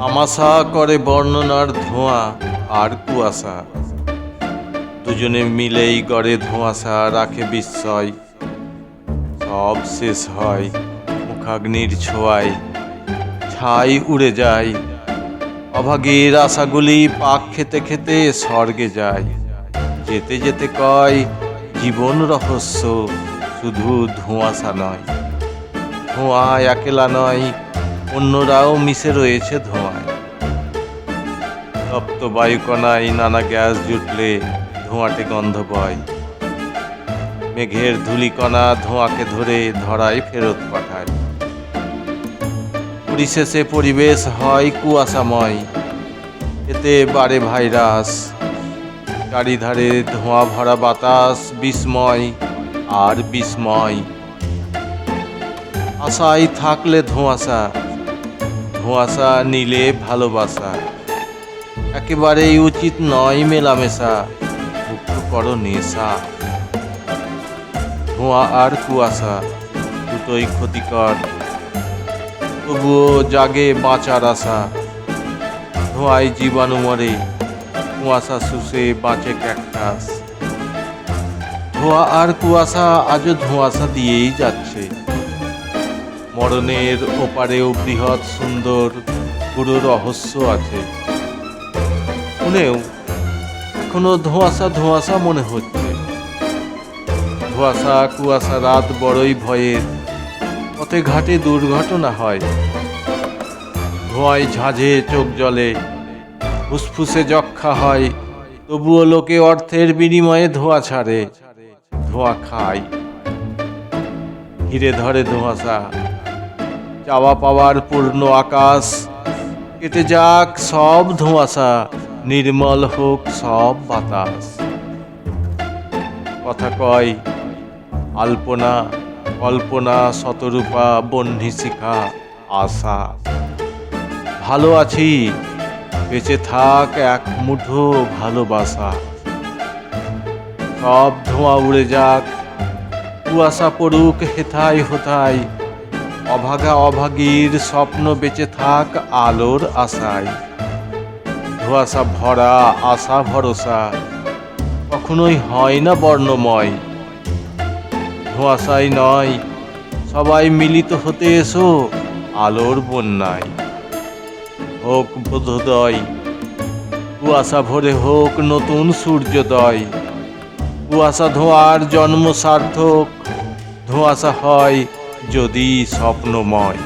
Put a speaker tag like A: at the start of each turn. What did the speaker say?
A: আমাশা করে বর্ণনার ধোঁয়া আর কুয়াশা, দুজনে মিলেই গড়ে ধোঁয়াশা রাখে বিস্ময়। সব শেষ হয় মুখাগ্নির ছোঁয়ায়, ছাই উড়ে যায়। অভাগীর আশাগুলি পাক খেতে খেতে স্বর্গে যায়। যেতে যেতে কয় জীবন রহস্য শুধু ধোঁয়াশা নয়। ধোঁয়া একেলা নয়, অন্যরাও মিশে রয়েছে ধোঁয়ায়। তপ্ত বায়ুকণায় নানা গ্যাস জুটলে ধোঁয়াটে গন্ধ বয়। মেঘের ধূলিকণা ধোঁয়াকে ধরে ধরায় ফেরত পাঠায়। পরিশেষে পরিবেশ হয় কুয়াশাময়, এতে বাড়ে ভাইরাস। চারিধারে ধোঁয়া ভরা বাতাস, বিস্ময় আর বিস্ময়। আশায় থাকলে ধোঁয়াশা, ধোঁয়াশা নিলে ভালোবাসা। একেবারেই উচিত নয় মেলামেশা, মুক্ত করো নেশা। ধোঁয়া আর কুয়াশা দুটোই ক্ষতিকর, তবুও জাগে বাঁচার আশা। ধোঁয়ায় জীবাণু মরে, কুয়াশা শুষে বাঁচে ক্যাকটাস। ধোঁয়া আর কুয়াশা আজও ধোঁয়াশা দিয়েই যাচ্ছে। মরণের ওপারেও বৃহৎ সুন্দর পুরো রহস্য আছে। শুনেও এখনো ধোঁয়াশা ধোঁয়াশা মনে হচ্ছে। ধোঁয়াশা কুয়াশা রাত বড়ই ভয়ের, পথে ঘাটে দুর্ঘটনা হয়। ধোঁয়ায় ঝাঁঝে চোখ জ্বলে, ফুসফুসে যক্ষা হয়। তবুও লোকে অর্থের বিনিময়ে ধোঁয়া ছাড়ে, ধোঁয়া খায়। ঘিরে ধরে ধোঁয়াশা, চাওয়া পাওয়ার পূর্ণ আকাশ। কেটে যাক সব ধোঁয়াশা, নির্মল হোক সব বাতাস। কথা কয় আলপনা কল্পনা শতরূপা বহ্নি শিখা আশা। ভালো আছি, বেঁচে থাক এক মুঠো ভালোবাসা। সব ধোঁয়া উড়ে যাক, কুয়াশা পড়ুক হেথায় হোথায়। অভাগা অভাগীর স্বপ্ন বেঁচে থাক আলোর আশায়। ধোঁয়াশা ভরা আশা ভরসা কখনোই হয় না বর্ণময়। ধোঁয়াশাই নয়, সবাই মিলিত হতে এসো আলোর বন্যায়। হোক বোধোদয়, কুয়াশা ভরে হোক নতুন সূর্যোদয়। কুয়াশা ধোঁয়ার জন্ম সার্থক, ধোঁয়াশা হয় যদি স্বপ্নময়।